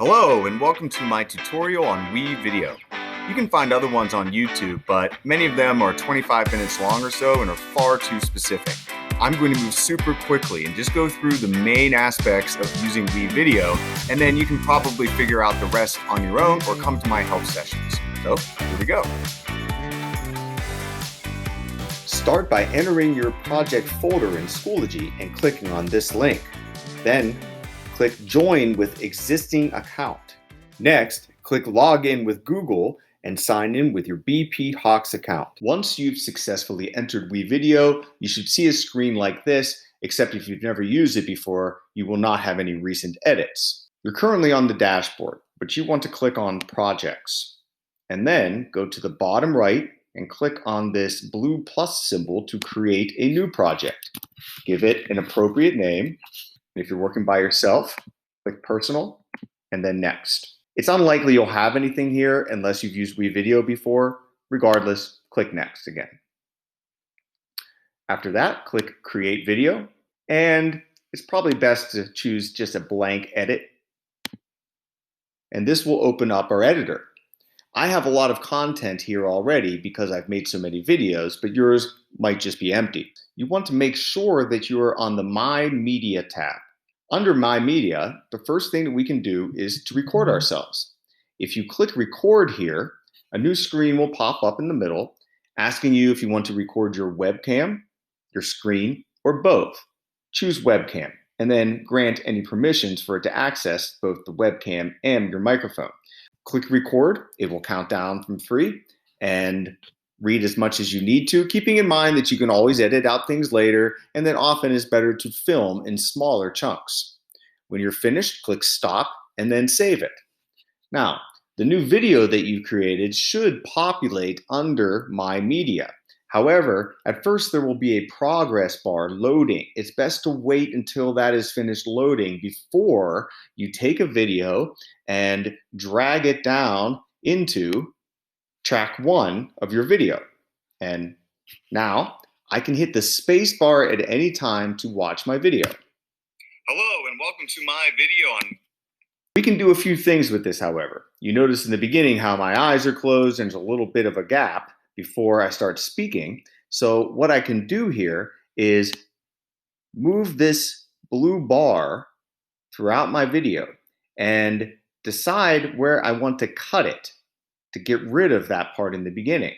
Hello and welcome to my tutorial on WeVideo. You can find other ones on YouTube, but many of them are 25 minutes long or so and are far too specific. I'm going to move super quickly and just go through the main aspects of using WeVideo, and then you can probably figure out the rest on your own or come to my help sessions. So here we go. Start by entering your project folder in Schoology and clicking on this link. Then click Join with Existing Account. Next, click Login with Google and sign in with your BP Hawks account. Once you've successfully entered WeVideo, you should see a screen like this, except if you've never used it before, you will not have any recent edits. You're currently on the dashboard, but you want to click on Projects. And then go to the bottom right and click on this blue plus symbol to create a new project. Give it an appropriate name. If you're working by yourself, click Personal, and then Next. It's unlikely you'll have anything here unless you've used WeVideo before. Regardless, click Next again. After that, click Create Video, and it's probably best to choose just a blank edit. And this will open up our editor. I have a lot of content here already because I've made so many videos, but yours might just be empty. You want to make sure that you are on the My Media tab. Under My Media, the first thing that we can do is to record ourselves. If you click Record here, a new screen will pop up in the middle, asking you if you want to record your webcam, your screen, or both. Choose Webcam, and then grant any permissions for it to access both the webcam and your microphone. Click Record. It will count down from 3 and read as much as you need to, keeping in mind that you can always edit out things later, and that often it's better to film in smaller chunks. When you're finished, click Stop and then save it. Now, the new video that you created should populate under My Media. However, at first there will be a progress bar loading. It's best to wait until that is finished loading before you take a video and drag it down into track 1 of your video. And now I can hit the space bar at any time to watch my video. Hello and welcome to my video on... We can do a few things with this, however. You notice in the beginning how my eyes are closed and there's a little bit of a gap before I start speaking. So what I can do here is move this blue bar throughout my video and decide where I want to cut it to get rid of that part in the beginning.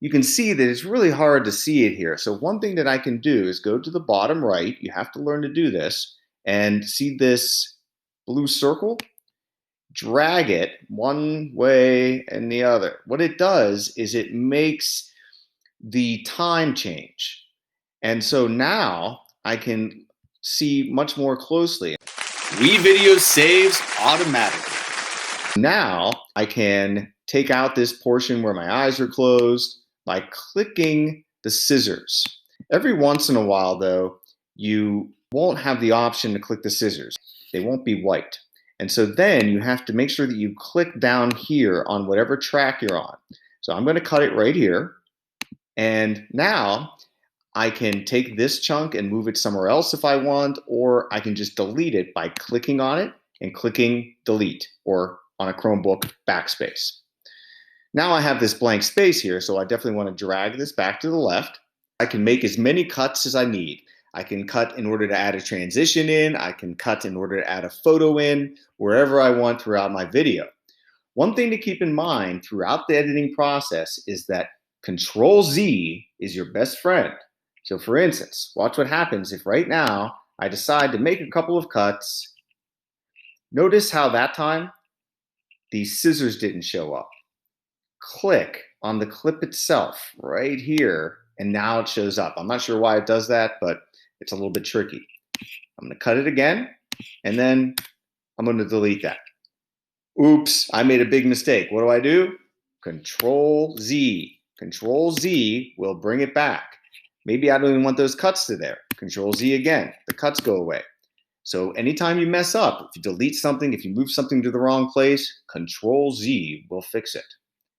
You can see that it's really hard to see it here. So one thing that I can do is go to the bottom right. You have to learn to do this and see this blue circle. Drag it one way and the other. What it does is it makes the time change. And so now I can see much more closely. WeVideo saves automatically. Now I can take out this portion where my eyes are closed by clicking the scissors. Every once in a while, though, you won't have the option to click the scissors. They won't be white. And so then you have to make sure that you click down here on whatever track you're on. So I'm going to cut it right here. And now I can take this chunk and move it somewhere else if I want, or I can just delete it by clicking on it and clicking delete, or on a Chromebook, backspace. Now I have this blank space here, so I definitely want to drag this back to the left. I can make as many cuts as I need. I can cut in order to add a transition in. I can cut in order to add a photo in, wherever I want throughout my video. One thing to keep in mind throughout the editing process is that Control-Z is your best friend. So for instance, watch what happens if right now I decide to make a couple of cuts. Notice how that time the scissors didn't show up. Click on the clip itself right here, and now it shows up. I'm not sure why it does that, but it's a little bit tricky. I'm going to cut it again, and then I'm going to delete that. Oops, I made a big mistake. What do? Control-Z. Control-Z will bring it back. Maybe I don't even want those cuts to there. Control-Z again. The cuts go away. So anytime you mess up, if you delete something, if you move something to the wrong place, Control-Z will fix it.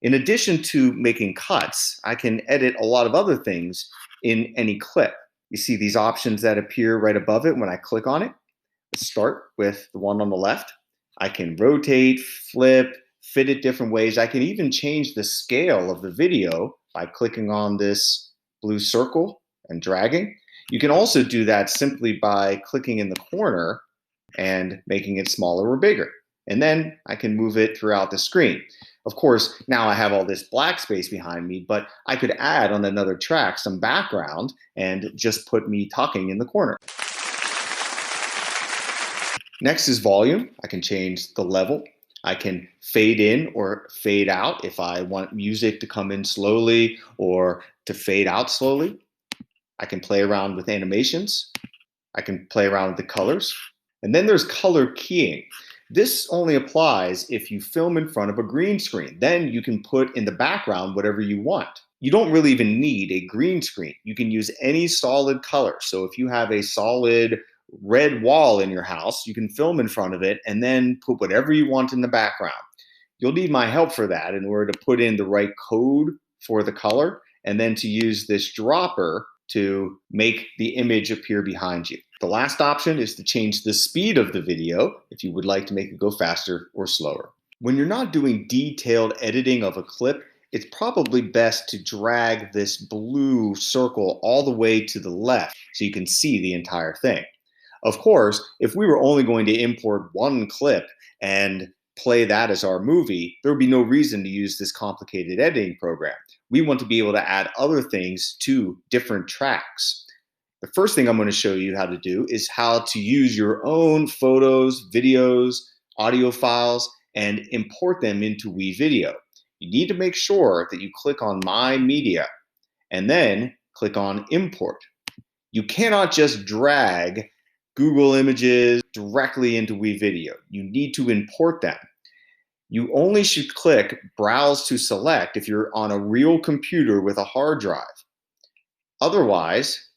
In addition to making cuts, I can edit a lot of other things in any clip. You see these options that appear right above it when I click on it. Let's start with the one on the left. I can rotate, flip, fit it different ways. I can even change the scale of the video by clicking on this blue circle and dragging. You can also do that simply by clicking in the corner and making it smaller or bigger. And then I can move it throughout the screen. Of course, now I have all this black space behind me, but I could add on another track some background and just put me talking in the corner. Next is volume. I can change the level. I can fade in or fade out if I want music to come in slowly or to fade out slowly. I can play around with animations. I can play around with the colors. And then there's color keying. This only applies if you film in front of a green screen. Then you can put in the background whatever you want. You don't really even need a green screen. You can use any solid color. So if you have a solid red wall in your house, you can film in front of it and then put whatever you want in the background. You'll need my help for that in order to put in the right code for the color and then to use this dropper to make the image appear behind you. The last option is to change the speed of the video if you would like to make it go faster or slower. When you're not doing detailed editing of a clip, it's probably best to drag this blue circle all the way to the left so you can see the entire thing. Of course, if we were only going to import one clip and play that as our movie, there would be no reason to use this complicated editing program. We want to be able to add other things to different tracks. The first thing I'm going to show you how to do is how to use your own photos, videos, audio files, and import them into WeVideo. You need to make sure that you click on My Media and then click on Import. You cannot just drag Google Images directly into WeVideo. You need to import them. You only should click Browse to Select if you're on a real computer with a hard drive. Otherwise,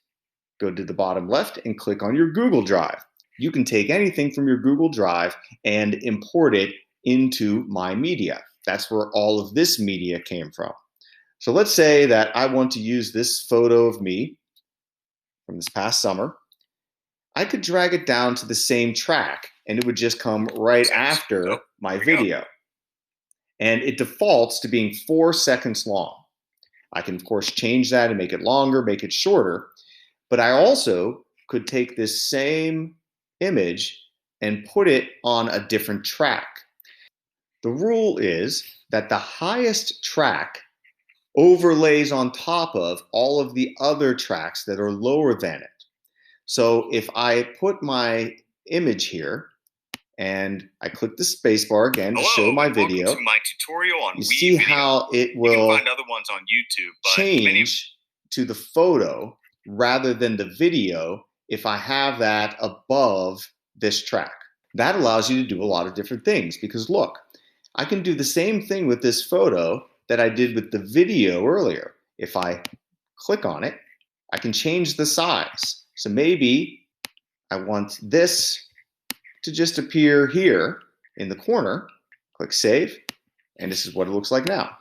go to the bottom left and click on your Google Drive. You can take anything from your Google Drive and import it into My Media. That's where all of this media came from. So let's say that I want to use this photo of me from this past summer. I could drag it down to the same track and it would just come right after my video. And it defaults to being 4 seconds long. I can, of course, change that and make it longer, make it shorter. But I also could take this same image and put it on a different track. The rule is that the highest track overlays on top of all of the other tracks that are lower than it. So if I put my image here and I click the spacebar again to show my video, welcome to my tutorial on you see how it will you can find other ones on YouTube, but change to the photo rather than the video if I have that above this track. That allows you to do a lot of different things because look, I can do the same thing with this photo that I did with the video earlier. If I click on it, I can change the size. So maybe I want this to just appear here in the corner. Click Save, and this is what it looks like now.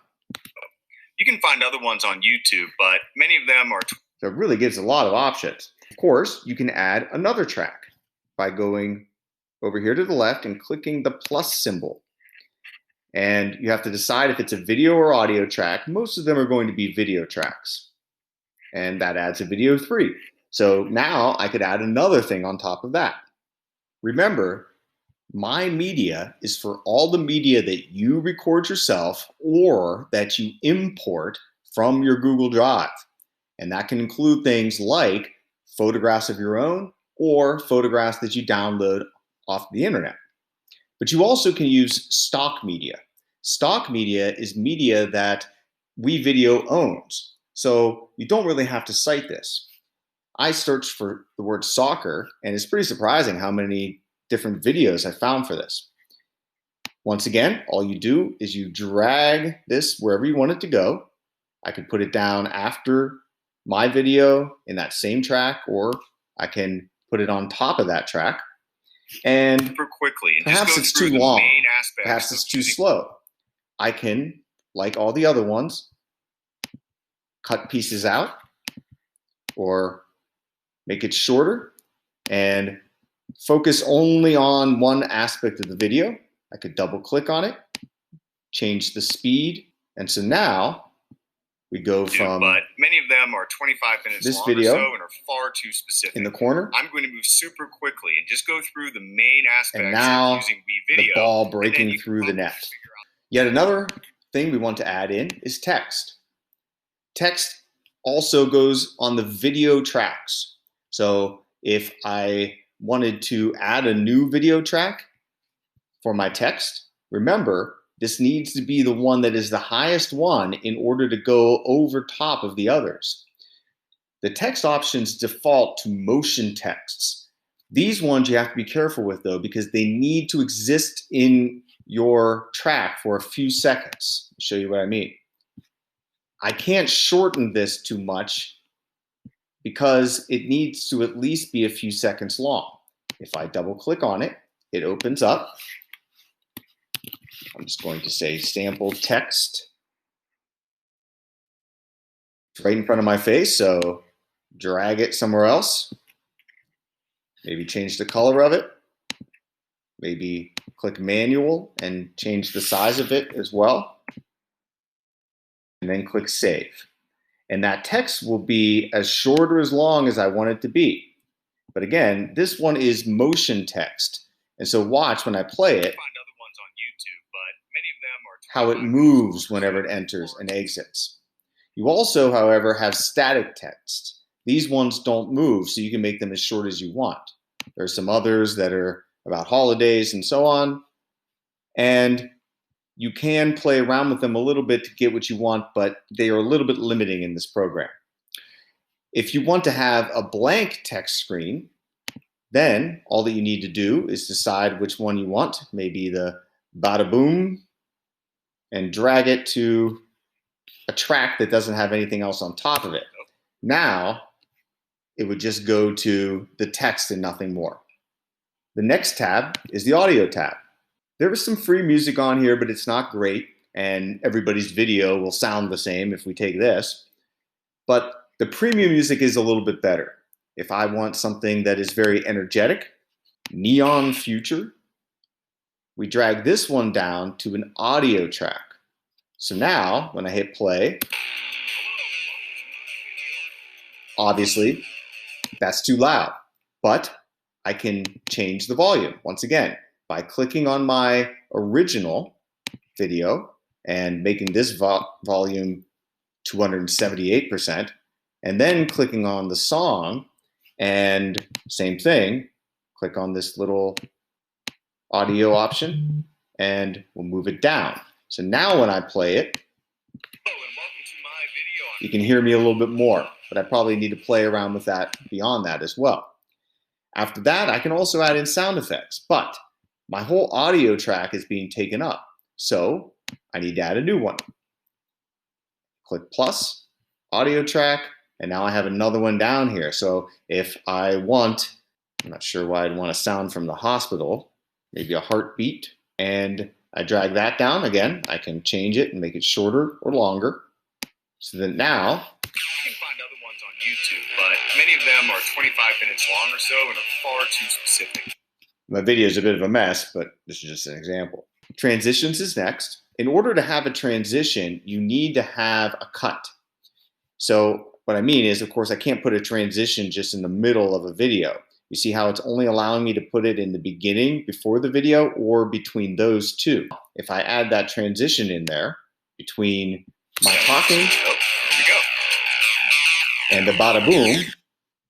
You can find other ones on YouTube, but many of them are... So it really gives a lot of options. Of course, you can add another track by going over here to the left and clicking the plus symbol. And you have to decide if it's a video or audio track. Most of them are going to be video tracks. And that adds a video 3. So now I could add another thing on top of that. Remember, My Media is for all the media that you record yourself or that you import from your Google Drive. And that can include things like photographs of your own or photographs that you download off the internet. But you also can use stock media. Stock media is media that WeVideo owns. So you don't really have to cite this. I searched for the word soccer, and it's pretty surprising how many different videos I found for this. Once again, all you do is you drag this wherever you want it to go. I could put it down after my video in that same track, or I can put it on top of that track. And super quickly, and perhaps it's too long, perhaps it's too slow. I can, like all the other ones, cut pieces out or make it shorter and focus only on one aspect of the video. I could double click on it, change the speed, and so now we go from but many of them are 25 minutes this long video or so and are far too specific. in the corner. I'm going to move super quickly and just go through the main aspects and now of using WeVideo. The ball breaking through the net. Yet another thing we want to add in is text. Text also goes on the video tracks. So if I wanted to add a new video track for my text, remember, this needs to be the one that is the highest one in order to go over top of the others. The text options default to motion texts. These ones you have to be careful with though, because they need to exist in your track for a few seconds. I'll show you what I mean. I can't shorten this too much because it needs to at least be a few seconds long. If I double click on it, it opens up. I'm just going to say sample text. It's right in front of my face, so drag it somewhere else. Maybe change the color of it. Maybe click manual and change the size of it as well. And then click save. And that text will be as short or as long as I want it to be. But again, this one is motion text. And so watch when I play it, how it moves whenever it enters and exits. You also, however, have static text. These ones don't move, so you can make them as short as you want. There are some others that are about holidays and so on. And you can play around with them a little bit to get what you want, but they are a little bit limiting in this program. If you want to have a blank text screen, then all that you need to do is decide which one you want, maybe the bada boom, and drag it to a track that doesn't have anything else on top of it. Now, it would just go to the text and nothing more. The next tab is the audio tab. There is some free music on here, but it's not great, and everybody's video will sound the same if we take this. But the premium music is a little bit better. If I want something that is very energetic, neon future, we drag this one down to an audio track. So now, when I hit play, obviously, that's too loud, but I can change the volume once again by clicking on my original video and making this volume 278%, and then clicking on the song and same thing, click on this little audio option and we'll move it down. So now when I play it, you can hear me a little bit more, but I probably need to play around with that beyond that as well. After that, I can also add in sound effects, but my whole audio track is being taken up. So I need to add a new one. Click plus, audio track, and now I have another one down here. So if I want, I'm not sure why I'd want a sound from the hospital, maybe a heartbeat, and I drag that down again. I can change it and make it shorter or longer. So that now, you can find other ones on YouTube, but many of them are 25 minutes long or so and are far too specific. My video is a bit of a mess, but this is just an example. Transitions is next. In order to have a transition, you need to have a cut. So what I mean is, of course, I can't put a transition just in the middle of a video. You see how it's only allowing me to put it in the beginning before the video or between those two. If I add that transition in there between my talking and the bada boom,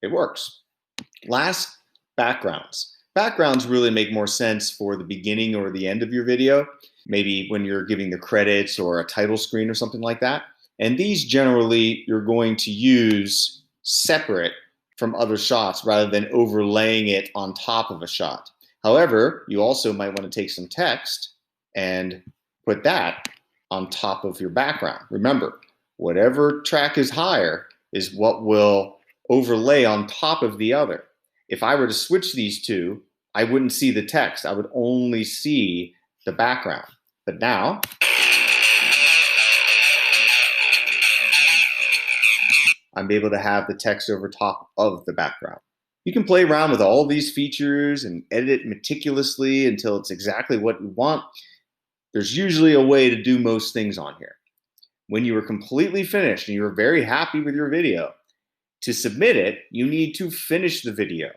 it works. Last, backgrounds. Backgrounds really make more sense for the beginning or the end of your video, maybe when you're giving the credits or a title screen or something like that. And these generally you're going to use separate from other shots rather than overlaying it on top of a shot. However, you also might want to take some text and put that on top of your background. Remember, whatever track is higher is what will overlay on top of the other. If I were to switch these two, I wouldn't see the text. I would only see the background. But now, I'm able to have the text over top of the background. You can play around with all these features and edit it meticulously until it's exactly what you want. There's usually a way to do most things on here. When you are completely finished and you're very happy with your video, to submit it, you need to finish the video.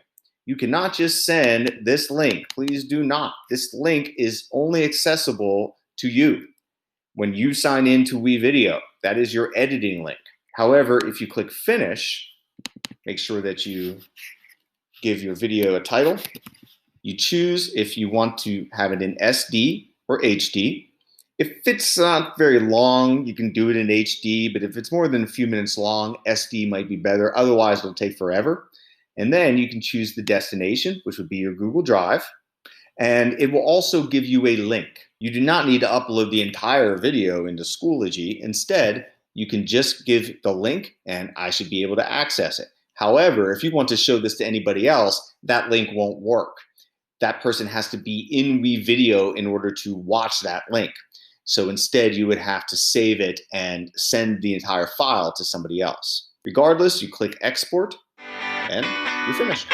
You cannot just send this link. Please do not. This link is only accessible to you when you sign into WeVideo. That is your editing link. However, if you click finish, make sure that you give your video a title. You choose if you want to have it in SD or HD. If it's not very long, you can do it in HD, but if it's more than a few minutes long, SD might be better. Otherwise, it'll take forever. And then you can choose the destination, which would be your Google Drive, and it will also give you a link. You do not need to upload the entire video into Schoology. Instead, you can just give the link and I should be able to access it. However, if you want to show this to anybody else, that link won't work. That person has to be in WeVideo in order to watch that link. So instead, you would have to save it and send the entire file to somebody else. Regardless, you click export and you're finished.